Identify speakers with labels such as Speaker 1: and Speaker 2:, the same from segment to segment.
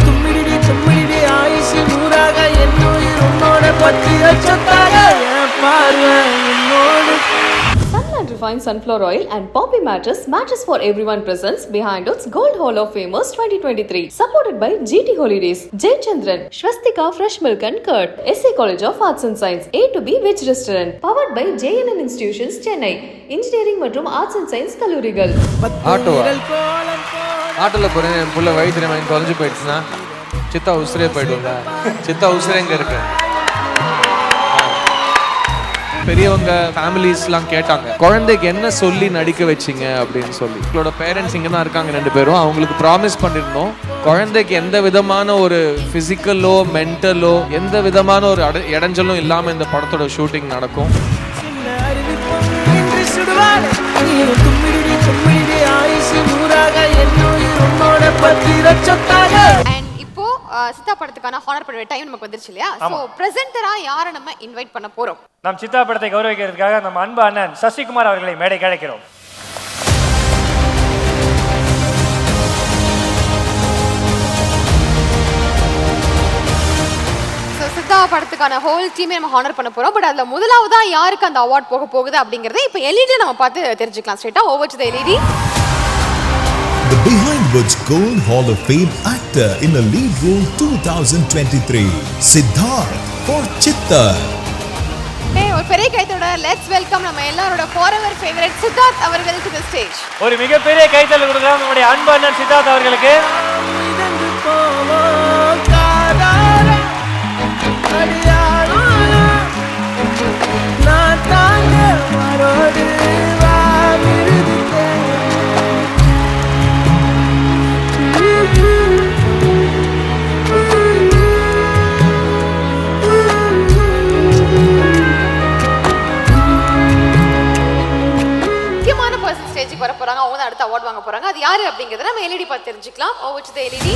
Speaker 1: தும்மிடி தும்மிடி ஆயுசு நூறாக என்னுயிர் உன்னோட பத்தி வச்சத்தாக என் பார்வை என்னோடு.
Speaker 2: Sunland Refined Sunflower Oil and Poppy Mattress for Everyone presents Behind Its Gold Hall of Famers 2023. Supported by GT Holidays, Jay Chandran, Shwastika Fresh Milk and Curd, SA College of Arts and Science, A to B Veg Restaurant. Powered by JNN Institutions, Chennai. Engineering மற்றும் Arts and Science கல்லூரிகள்.
Speaker 3: ஆட்டோல போறேன், என் புள்ள வயிற்று வாங்கி தொலைஞ்சு போயிடுச்சுன்னா சித்தா உசுரே போயிடும்ல. சித்தா உசுரே எங்க இருக்கு? பெரியவங்க ஃபேமிலிஸ்லாம் கேட்டாங்க, குழந்தைக்கு என்ன சொல்லி நடிக்க வச்சிங்க அப்படின்னு சொல்லி. எங்களோட பேரண்ட்ஸ் இங்கே தான் இருக்காங்க 2 பேரும். அவங்களுக்கு ப்ராமிஸ் பண்ணியிருந்தோம், குழந்தைக்கு எந்த விதமான ஒரு ஃபிசிக்கலோ மென்டலோ எந்த விதமான ஒரு இடைஞ்சலும் இல்லாமல் இந்த படத்தோட ஷூட்டிங் நடக்கும்.
Speaker 4: சித்தா படத்துக்கான ஹானர் பண்ணுற டைம் நமக்கு வந்துருச்சு இல்லையா? சோ பிரசன்டரா யாரை நம்ம இன்வைட் பண்ண போறோம்?
Speaker 5: நாம் சித்தா படத்தை கௌரவிக்கிறதுக்காக நம்ம அன்பு அண்ணன் சசிகுமார் அவர்களை மேடைக்கு அழைக்கிறோம்.
Speaker 4: சித்தா படத்துக்கான ஹோல் டீமே நம்ம ஹானர் பண்ண போறோம். பட் அதுல முதலாவதா யாருக்கு அந்த அவார்ட் போக போகுது அப்படிங்கறதை இப்போ எல்இடி நம்ம பார்த்து தெரிஞ்சுக்கலாம். ஸ்ட்ரைட்டா over to the LED.
Speaker 6: The Behind Woods Gold Hall of Fame actor in the lead role 2023, Siddharth for Chitta.
Speaker 4: Hey, ஒரு பெரிய கைத்தட்டோட லெட்ஸ் வெல்கம் நம்ம எல்லாரோட forever favorite சித்தார்த் அவர்கள் to the stage.
Speaker 5: ஒரு மிகப்பெரிய கைத்தட்டல் கொடுக்கலாம் நம்முடைய அன்பு அண்ணன் சித்தார்த் அவர்களுக்கு.
Speaker 4: வர போறாங்க, அவங்க தான் அடுத்த அவார்ட் வாங்க போறாங்க. அது யாரு அப்படிங்கறத நம்ம எல்இடி பார்த்து தெரிஞ்சுக்கலாம். Over to the LED.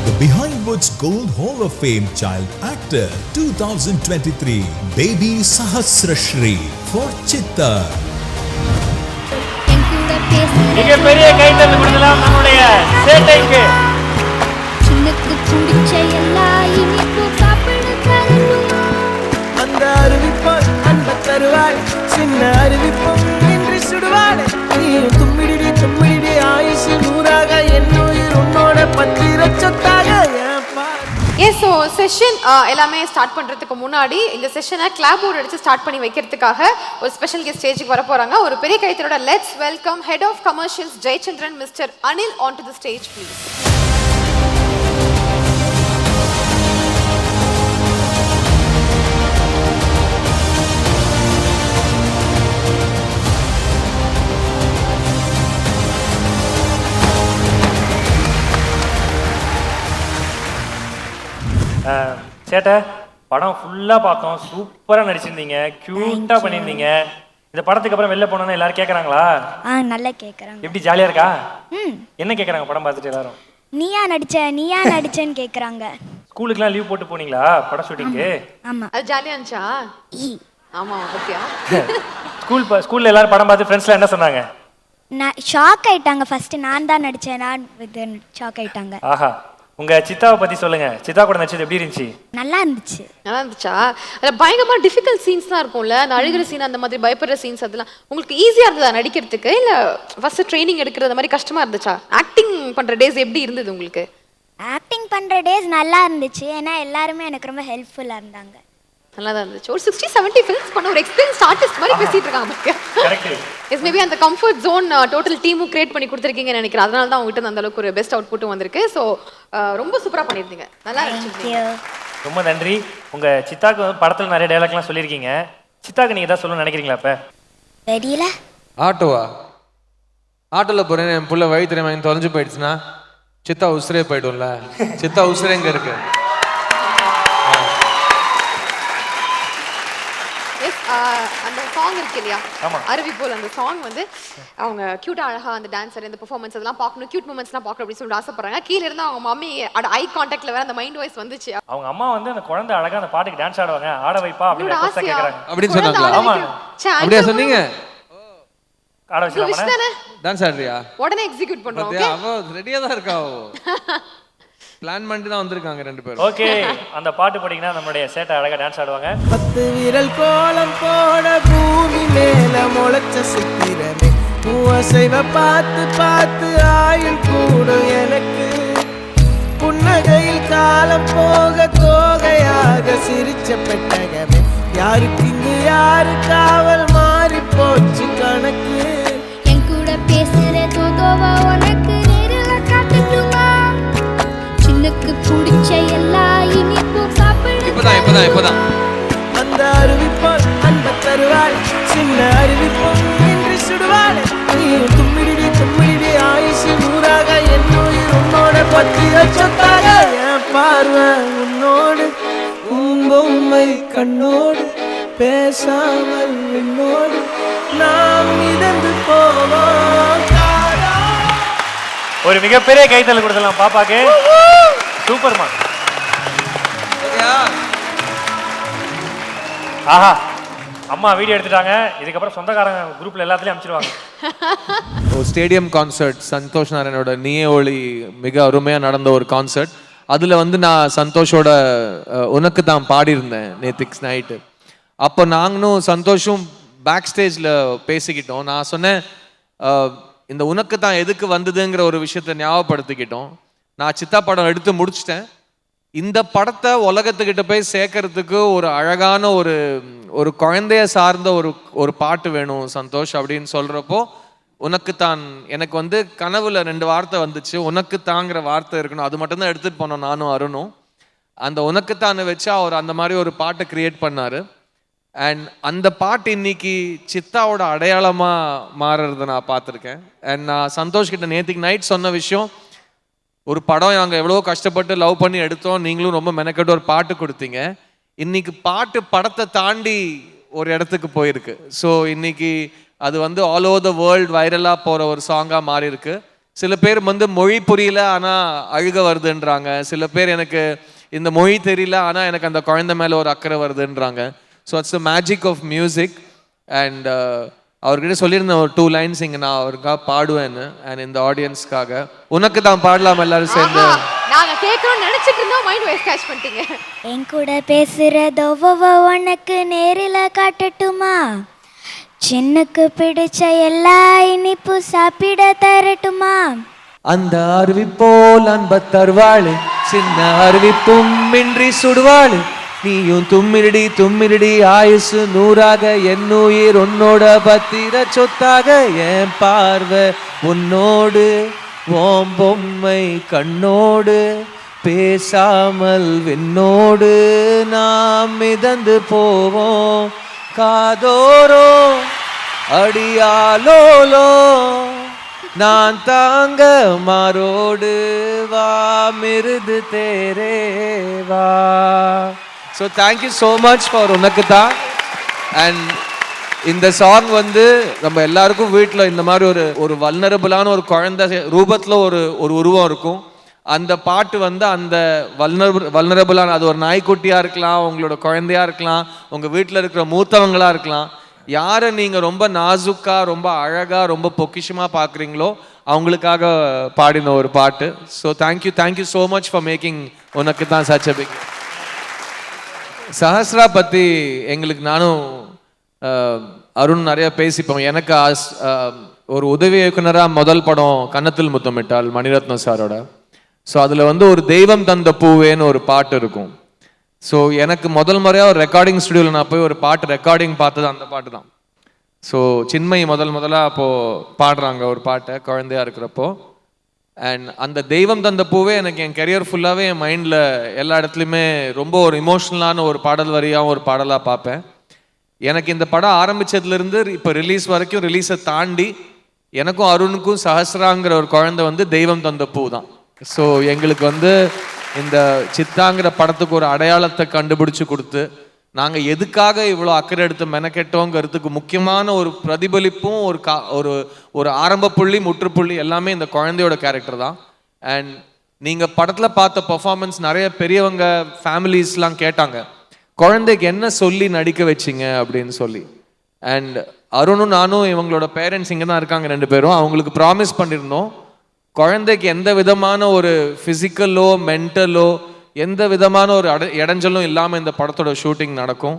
Speaker 6: The Behind Woods Gold Hall of Fame Child Actor 2023, Baby Sahasrashri for Chitta.
Speaker 5: மிகப்பெரிய கைத்தட்டல் கொடுக்கலாம் நம்முடைய சேட்டைக்கு.
Speaker 7: சின்னக்கு பிடிச்ச எல்லா இனிப்பு சாப்பிட தரணும்.
Speaker 1: அந்த அறிவிப்பால் அன்ப தருவாள், சின்ன அறிவிப்பும் இன்றி சுடுவாள். நீ தும்மிடி தும்மிடி ஆயுசு நூறாக என்னுயிர் உன்னோட பத்தி ரச்சத்தாக என் பார்வை.
Speaker 4: ஸோ செஷன் எல்லாமே ஸ்டார்ட் பண்ணுறதுக்கு முன்னாடி இந்த செஷனை கிளாப் போர்டு அடித்து ஸ்டார்ட் பண்ணி வைக்கிறதுக்காக ஒரு ஸ்பெஷல் கெஸ்ட் ஸ்டேஜுக்கு வர போகிறாங்க. ஒரு பெரிய கைத்தரோட let's welcome head of commercials Jayachandran mister Anil on to the stage please.
Speaker 5: Settai படம் ஃபுல்லாக பார்த்தோம், சூப்பராக நடிச்சிருந்தீங்க, க்யூட்டாக பண்ணியிருந்தீங்க. இந்த படத்துக்கு அப்புறம் வெளில போனோன்னு எல்லாரும் கேட்குறாங்களா?
Speaker 7: நல்லா கேட்குறாங்க.
Speaker 5: எப்படி ஜாலியாக இருக்கா? என்ன கேட்குறாங்க படம் பார்த்துட்டு எல்லாரும்?
Speaker 7: நீயா நடிச்சேன்னு கேட்குறாங்க.
Speaker 5: ஸ்கூலுக்குலாம் லீவ் போட்டு போனீங்களா படம் ஷூட்டிங்கு?
Speaker 7: ஆமாம்.
Speaker 4: அது ஜாலியாக இருந்துச்சா? ஆமாம். ஓகே.
Speaker 5: ஸ்கூலில் எல்லாரும் படம் பார்த்து ஃப்ரெண்ட்ஸ்லாம் என்ன சொன்னாங்க?
Speaker 7: நான் ஷாக் ஆயிட்டாங்க. ஃபர்ஸ்ட் நான் தான் நடிச்சேன், ஷாக் ஆயிட்டாங்க.
Speaker 5: ஆஹா, உங்க சித்தாவை பத்தி சொல்லுங்க. சித்தா கூட நடிச்சது எப்படி இருந்துச்சு?
Speaker 7: நல்லா இருந்துச்சா?
Speaker 4: அதில் பயங்கரமா டிஃபிகல்ட் சீன்ஸ்லாம் இருக்கும்ல, அந்த அழுகிற சீன், அந்த மாதிரி பயப்படுற சீன்ஸ், அதெல்லாம் உங்களுக்கு ஈஸியாக இருந்ததா நடிக்கிறதுக்கு, இல்லை ஃபர்ஸ்ட் ட்ரைனிங் எடுக்கிறது மாதிரி கஷ்டமா இருந்துச்சா? ஆக்டிங் பண்ற டேஸ் எப்படி இருந்தது உங்களுக்கு?
Speaker 7: ஆக்டிங் பண்ற டேஸ் நல்லா இருந்துச்சு. ஏன்னா எல்லாருமே எனக்கு ரொம்ப ஹெல்ப்ஃபுல்லா இருந்தாங்க.
Speaker 4: நல்லா தான் இருந்துச்சு. ஒரு 60-70 ஃபிலிம்ஸ் பண்ண ஒரு எக்ஸ்பீரியன்ஸ் ஆர்டிஸ்ட் மாதிரி பேசிட்டு இருக்காங்க. எஸ், மேபி அந்த கம்ஃபர்ட் ஜோன் டோட்டல் டீமும் கிரியேட் பண்ணி கொடுத்துருக்கீங்கன்னு நினைக்கிறேன். அதனால தான் உங்ககிட்ட அந்த அளவுக்கு ஒரு பெஸ்ட் அவுட்புட்டும் வந்திருக்கு. ஸோ ரொம்ப சூப்பராக பண்ணியிருந்தீங்க, நல்லா இருந்துச்சு.
Speaker 5: ரொம்ப நன்றி. உங்க சித்தாக்கு படத்தில் நிறைய டைலாக்லாம் சொல்லியிருக்கீங்க. சித்தாக்கு நீங்க ஏதாவது சொல்லணும்னு நினைக்கிறீங்களா? இப்போ
Speaker 7: தெரியல.
Speaker 3: ஆட்டோல போறேன், என் புள்ள வயிற்று வாங்கி தொலைஞ்சு போயிடுச்சுன்னா சித்தா உசுரே போயிடும்ல. சித்தா உசுரே எங்க இருக்கு?
Speaker 4: அந்த சாங் இருக்கு இல்லையா, அருவி போல், அந்த சாங் வந்து அவங்க கியூட்டா அழகா அந்த டான்ஸர் இந்த பெர்ஃபார்மன்ஸ் அதெல்லாம் பார்க்கணும், கியூட் மூமெண்ட்ஸ்லாம் பார்க்கணும் அப்படின்னு சொல்லிட்டு ஆசைப்படுறாங்க. கீழ இருந்து அவங்க மம்மி ஐ கான்டாக்ட்ல வேற அந்த மைண்ட் வாய்ஸ் வந்துச்சு.
Speaker 5: அவங்க அம்மா வந்து அந்த குழந்தை அழகா அந்த பாட்டுக்கு டான்ஸ் ஆடுவாங்க, ஆட வைப்பா அப்படின்னு கேக்குறாங்க.
Speaker 3: அப்படின்னு சொன்னாங்களா? ஆமா, அப்படியே சொன்னீங்க.
Speaker 5: ஆட வச்சலாமா?
Speaker 3: டான்ஸ் ஆடுறியா?
Speaker 4: உடனே எக்ஸிக்யூட் பண்றோம். ஓகே,
Speaker 3: அவ ரெடியா தான் இருக்கா. பிளான் பண்ணிட்டு தான் வந்திருக்காங்க ரெண்டு பேரும்.
Speaker 5: ஓகே, அந்த பாட்டு போட்டிங்கன்னா நம்மளுடைய சேட்டை அழகா டான்ஸ் ஆடுவாங்க.
Speaker 1: 10 விரல் கோலம் போட பூமி மேல முளைச்ச சித்திரமே பூவசைவ பார்த்து பார்த்து ஆயுள் கூடும் எனக்கு புன்னகையில் காலம் போக தோகையாக சிரிச்ச பெட்டகமே யாருக்கு இங்கு யாரு காவல் மாறி போச்சு கணக்கு
Speaker 7: என் கூட பேசுற தோதோவா உனக்கு நேரில் காட்டட்டுமா சின்னுக்கு பிடிச்ச எல்லா இனிப்பும் சாப்பிட
Speaker 3: இப்பதான்
Speaker 1: அந்த அறிவிப்பால் அன்ப தருவாள் சின்ன அறிவிப்பும் இன்று சுடுவாள் நீயும் தும்மிடி தும்மிடி ஆயுசு நூறாக என் உயிர் உன்னோட பத்தி சொத்தாக என் பார்வை உன்னோடு உன் பொம்மை கண்ணோடு பேசாமல் என்னோடு நாம் மிதந்து போவோம் காதா.
Speaker 5: ஒரு மிகப்பெரிய கைத்தல் கொடுக்கலாம் பாப்பாக்கு. சூப்பர்மா. ஆஹா, அம்மா வீடியோ எடுத்துட்டாங்க. இதுக்கப்புறம் சொந்தக்காரங்க குரூப்ல எல்லாத்துலயும் அனுப்பிச்சிருவாங்க.
Speaker 3: ஒரு ஸ்டேடியம் கான்சர்ட் சந்தோஷ் நாராயணோட நீயே ஒளி மிக அருமையா நடந்த ஒரு கான்சர்ட். அதுல வந்து நான் சந்தோஷோட உனக்கு தான் பாடியிருந்தேன் நேத்திக்ஸ் நைட்டு. அப்போ நாங்களும் சந்தோஷும் பேக் ஸ்டேஜில் பேசிக்கிட்டோம். நான் சொன்னேன் இந்த உனக்கு தான் எதுக்கு வந்ததுங்கிற ஒரு விஷயத்த ஞாபகப்படுத்திக்கிட்டோம். நான் சித்தா படம் எடுத்து முடிச்சிட்டேன். இந்த படத்தை உலகத்துக்கிட்ட போய் சேர்க்கறதுக்கு ஒரு அழகான ஒரு குழந்தைய சார்ந்த ஒரு பாட்டு வேணும் சந்தோஷ் அப்படின்னு சொல்கிறப்போ உனக்குத்தான் எனக்கு வந்து கனவுல 2 வார்த்தை வந்துச்சு. உனக்குத்தாங்கிற வார்த்தை இருக்கணும், அது மட்டும்தான் எடுத்துகிட்டு போனோம் நானும் அருணும். அந்த உனக்குத்தானை வச்சு அவர் அந்த மாதிரி ஒரு பாட்டை கிரியேட் பண்ணார். அண்ட் அந்த பாட்டு இன்னைக்கு சித்தாவோட அடையாளமாக மாறுறதை நான் பார்த்துருக்கேன். அண்ட் நான் சந்தோஷ் கிட்ட நேற்றுக்கு நைட் சொன்ன விஷயம், ஒரு படம் நாங்கள் எவ்வளோ கஷ்டப்பட்டு லவ் பண்ணி எடுத்தோம், நீங்களும் ரொம்ப மெனக்கெட்டு ஒரு பாட்டு கொடுத்தீங்க. இன்னைக்கு பாட்டு படத்தை தாண்டி ஒரு இடத்துக்கு போயிருக்கு. ஸோ இன்னைக்கு அது வந்து ஆல் ஓவர் த வேர்ல்டு வைரலாக போகிற ஒரு சாங்காக மாறி இருக்கு. சில பேர் வந்து மொழி புரியல ஆனால் அழுக வருதுன்றாங்க. சில பேர் எனக்கு இந்த மொழி தெரியல ஆனால் எனக்கு அந்த குழந்தை மேலே ஒரு அக்கறை வருதுன்றாங்க. So it's the magic of music. And அவர்கிட்ட சொல்லியிருந்தேன் ஒரு 2 லைன்ஸ் இங்கே நான் அவருக்காக பாடுவேன்னு. அண்ட் இந்த ஆடியன்ஸ்க்காக உனக்கு தான் பாடலாம் எல்லாரும் சேர்ந்து.
Speaker 4: நாங்க கேட்கணும்னு நினைச்சிட்டு இருந்தோம், மைண்ட் வேஸ்ட் கேட்ச் பண்ணிட்டீங்க.
Speaker 7: என் கூட பேசுறதோவோ உனக்கு நேரில் காட்டட்டுமா சின்னுக்கு பிடிச்ச எல்லா இனிப்பு சாப்பிட தரட்டுமா
Speaker 3: அந்த அறிவிப்போல் அன்ப தருவாளு சின்ன அறிவிப்பும் இன்றி சுடுவாளு நீயும் தும்மிரடி தும்மிரடி ஆயுசு நூறாக என் உயிர் உன்னோட பத்திர சொத்தாக என் பார்வை உன்னோடு ஓம் பொம்மை கண்ணோடு பேசாமல் விண்ணோடு நாம் மிதந்து போவோம் காதோரோ அடியாலோலோ நான் தாங்க மாரோடு வா மிருது தேரே வா. So thank you so much for உனக்கு தான். அண்ட் இந்த சாங் வந்து நம்ம எல்லாருக்கும் வீட்டில் இந்த மாதிரி ஒரு வல்னரபுளான ஒரு குழந்தை ரூபத்தில் ஒரு உருவம் இருக்கும். அந்த பாட்டு வந்து அந்த வல்னரபுளான, அது ஒரு நாய்க்குட்டியாக இருக்கலாம், உங்களோட குழந்தையாக இருக்கலாம், உங்கள் வீட்டில் இருக்கிற மூத்தவங்களாக இருக்கலாம், யாரை நீங்கள் ரொம்ப நாசுக்காக ரொம்ப அழகாக ரொம்ப பொக்கிஷமாக பார்க்குறீங்களோ அவங்களுக்காக பாடின ஒரு பாட்டு. So thank you so much for making உனக்கு தான் சச் அ பிக். சஹஸ்ரா பற்றி எங்களுக்கு நானும் அருண் நிறைய பேசிப்போம். எனக்கு ஒரு உதவி இயக்குனராக முதல் படம் கன்னத்தில் முத்தமிட்டால் மணிரத்னம் சாரோட. ஸோ அதில் வந்து ஒரு தெய்வம் தந்த பூவேன்னு ஒரு பாட்டு இருக்கும். ஸோ எனக்கு முதல் முறையாக ஒரு ரெக்கார்டிங் ஸ்டுடியோவில் நான் போய் ஒரு பாட்டு ரெக்கார்டிங் பார்த்தது அந்த பாட்டு தான். ஸோ சின்மயி முதலாக அப்போது பாடுறாங்க ஒரு பாட்டை குழந்தையாக இருக்கிறப்போ. அண்ட் அந்த தெய்வம் தந்த பூவே எனக்கு என் கெரியர் ஃபுல்லாகவே என் மைண்டில் எல்லா இடத்துலையுமே ரொம்ப ஒரு இமோஷ்னலான ஒரு பாடல் வரியாக ஒரு பாடலாக பார்ப்பேன். எனக்கு இந்த படம் ஆரம்பித்ததுலேருந்து இப்போ ரிலீஸ் வரைக்கும், ரிலீஸை தாண்டி எனக்கும் அருணுக்கும் சஹஸ்ராங்கிற ஒரு குழந்தை வந்து தெய்வம் தந்த பூ தான். ஸோ எங்களுக்கு வந்து இந்த சித்தாங்கிற படத்துக்கு ஒரு அடையாளத்தை கண்டுபிடிச்சு கொடுத்து நாங்கள் எதுக்காக இவ்வளோ அக்கறை எடுத்து மெனக்கெட்டோங்கிறதுக்கு முக்கியமான ஒரு பிரதிபலிப்பும் ஒரு ஆரம்ப புள்ளி முற்றுப்புள்ளி எல்லாமே இந்த குழந்தையோட கேரக்டர் தான். அண்ட் நீங்கள் படத்தில் பார்த்த பர்ஃபார்மன்ஸ் நிறைய பெரியவங்க ஃபேமிலிஸ்லாம் கேட்டாங்க, குழந்தைக்கு என்ன சொல்லி நடிக்க வச்சிங்க அப்படின்னு சொல்லி. அண்ட் அருணும் நானும் இவங்களோட பேரண்ட்ஸ் இங்கே தான் இருக்காங்க 2 பேரும். அவங்களுக்கு ப்ராமிஸ் பண்ணியிருந்தோம், குழந்தைக்கு எந்த விதமான ஒரு ஃபிசிக்கலோ மென்டலோ எந்த விதமான ஒரு இடைஞ்சலும் இல்லாமல் இந்த படத்தோட ஷூட்டிங் நடக்கும்.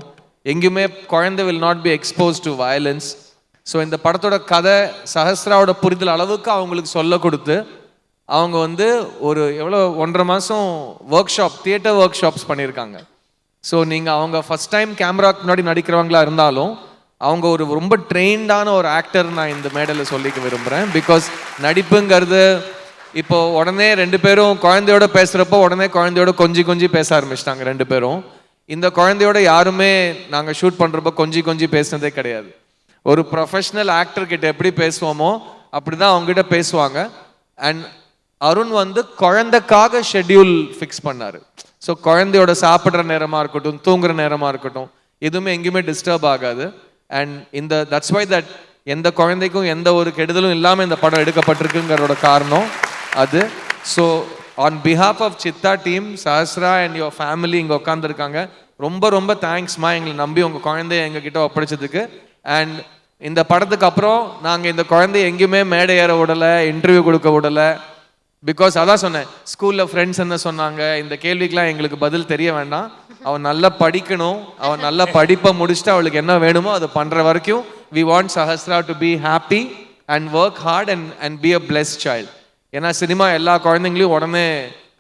Speaker 3: எங்கேயுமே குழந்தை will not be expose to violence. So இந்த படத்தோட கதை சஹஸ்ராவோட புரிதல் அளவுக்கு அவங்களுக்கு சொல்ல கொடுத்து அவங்க வந்து ஒரு எவ்வளோ 1.5 மாதம் தியேட்டர் ஒர்க் ஷாப்ஸ் பண்ணியிருக்காங்க. ஸோ நீங்கள் அவங்க ஃபஸ்ட் டைம் கேமராக்கு முன்னாடி நடிக்கிறவங்களா இருந்தாலும் அவங்க ஒரு ரொம்ப ட்ரெயின்டான ஒரு ஆக்டர் நான் இந்த மேடையில் சொல்லிக்க விரும்புகிறேன். பிகாஸ் நடிப்புங்கிறது இப்போ உடனே 2 பேரும் குழந்தையோட பேசுகிறப்போ உடனே குழந்தையோட கொஞ்சி பேச ஆரம்பிச்சிட்டாங்க 2 பேரும். இந்த குழந்தையோட யாருமே நாங்கள் ஷூட் பண்ணுறப்போ கொஞ்சி பேசினதே கிடையாது. ஒரு ப்ரொஃபஷ்னல் ஆக்டர் கிட்ட எப்படி பேசுவோமோ அப்படி தான் அவங்ககிட்ட பேசுவாங்க. அண்ட் அருண் வந்து குழந்தைக்காக ஷெட்யூல் ஃபிக்ஸ் பண்ணார். ஸோ குழந்தையோட சாப்பிட்ற நேரமாக இருக்கட்டும், தூங்குற நேரமாக இருக்கட்டும், எதுவுமே எங்கேயுமே டிஸ்டர்ப் ஆகாது. அண்ட் தட்ஸ் வை தட் எந்த குழந்தைக்கும் எந்த ஒரு கெடுதலும் இல்லாமல் இந்த படம் எடுக்கப்பட்டிருக்குங்கிறோட காரணம் அது. So on behalf of Chithha team, Sahasra and your family இங்கே உட்காந்துருக்காங்க, ரொம்ப தேங்க்ஸ்மா எங்களை நம்பி உங்கள் குழந்தைய எங்ககிட்ட ஒப்படைச்சதுக்கு. அண்ட் இந்த படத்துக்கு அப்புறம் நாங்கள் இந்த குழந்தைய எங்கேயுமே மேடை ஏற விடலை, இன்டர்வியூ கொடுக்க விடலை. பிகாஸ் அதான் சொன்னேன், ஸ்கூலில் ஃப்ரெண்ட்ஸ் என்ன சொன்னாங்க, இந்த கேள்விக்கெலாம் எங்களுக்கு பதில் தெரிய வேண்டாம். அவன் நல்லா படிக்கணும், அவன் நல்லா படிப்பை முடிச்சுட்டு அவளுக்கு என்ன வேணுமோ அதை பண்ணுற வரைக்கும் we want Sahasra to be happy and work hard and be a blessed child. ஏன்னா சினிமா எல்லா குழந்தைங்களையும் உடனே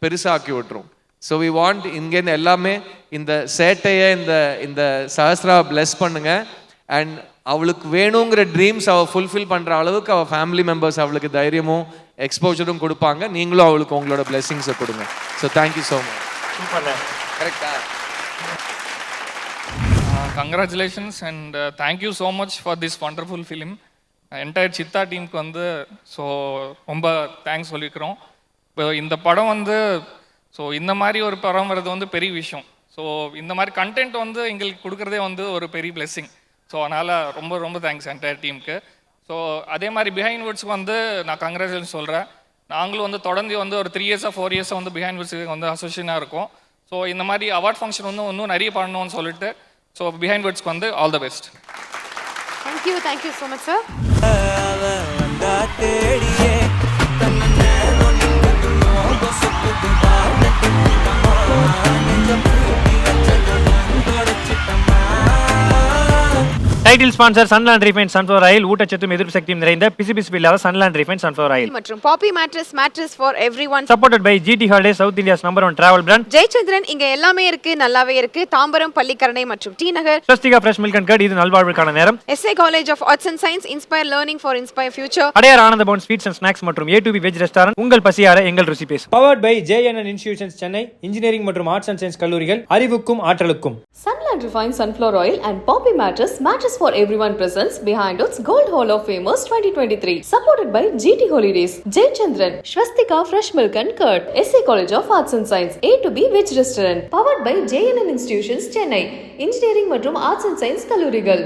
Speaker 3: பெருசாக்கி விட்டுரும். ஸோ வி வாண்ட் இங்கேருந்து எல்லாமே இந்த சேட்டையை இந்த சஹஸ்ரா பிளெஸ் பண்ணுங்க. அண்ட் அவளுக்கு வேணுங்கிற ட்ரீம்ஸ் அவள் ஃபுல்ஃபில் பண்ணுற அளவுக்கு அவள் ஃபேமிலி மெம்பர்ஸ் அவளுக்கு தைரியமும் எக்ஸ்போஜரும் கொடுப்பாங்க. நீங்களும் அவளுக்கு உங்களோட பிளெஸிங்ஸை கொடுங்க. So thank you so much. கரெக்டா?
Speaker 8: Congratulations and thank you so much for this wonderful film. Entire Siddha டீமுக்கு வந்து ஸோ ரொம்ப தேங்க்ஸ் சொல்லிக்கிறோம். இப்போ இந்த படம் வந்து ஸோ இந்த மாதிரி ஒரு படம் வர்றது வந்து பெரிய விஷயம். ஸோ இந்த மாதிரி கண்டென்ட் வந்து எங்களுக்கு கொடுக்குறதே வந்து ஒரு பெரிய பிளெஸ்ஸிங். ஸோ அதனால் ரொம்ப தேங்க்ஸ் என்டையர் டீமுக்கு. ஸோ அதே மாதிரி பிஹைண்ட் வேர்ட்ஸ்க்கு வந்து நான் கங்க்ராச்சுலேஷன் சொல்கிறேன். நாங்களும் வந்து தொடர்ந்து வந்து ஒரு 3 years 4 years வந்து பிஹைண்ட் வேர்ட்ஸுக்கு வந்து அசோசியேஷனாக இருக்கும். ஸோ இந்த மாதிரி அவார்ட் ஃபங்க்ஷன் வந்து இன்னும் நிறைய பண்ணணும்னு சொல்லிட்டு ஸோ பிஹைண்ட் வேர்ட்ஸ்க்கு வந்து all the best.
Speaker 4: Thank you so much sir.
Speaker 5: Title sponsor Sunland refine sunflower oil. ஊட்டச்சத்தும் எதிர்ப்பு சக்தியும் நிறைந்த பிசு இல்லாத சன்லேண்ட் ரீஃபைன் சன்ஃப்ளவர் ஆயில்.
Speaker 4: மற்றும் poppy mattress for everyone.
Speaker 5: Supported by GT Holidays, south India's number 1 travel brand.
Speaker 4: Jayachandran, இங்க எல்லாமே இருக்கு, நல்லாவே இருக்கு. தாம்பரம், பள்ளிக்கரணை மற்றும் T Nagar.
Speaker 5: Swasthika fresh milk and curd, இது நல்வாழ்வுக்கான நேரம்.
Speaker 4: SA college of arts and science, inspire learning for inspire future.
Speaker 5: Adyar Ananda Bhavan sweets and snacks மற்றும் A2B வெஜ் ரெஸ்டாரண்ட். உங்கள் பசியார எங்கள் ருசி பேசும்.
Speaker 9: Powered by JNN institutions Chennai, engineering மற்றும் ஆர்ட்ஸ் அண்ட் சயின்ஸ் கல்லூரிகள், அறிவுக்கும் ஆற்றலுக்கும்.
Speaker 2: Sunland Refined Sunflower Oil and Poppy Mattress for Everyone presents Behind Its Gold Hall of Famers 2023. Supported by GT Holidays, Jay Chandran, Shwastika Fresh Milk and Curd, SA College of Arts and Science, A2B Veg Restaurant. Powered by JNN Institutions Chennai, Engineering மற்றும் Arts and Science கல்லூரிகள்.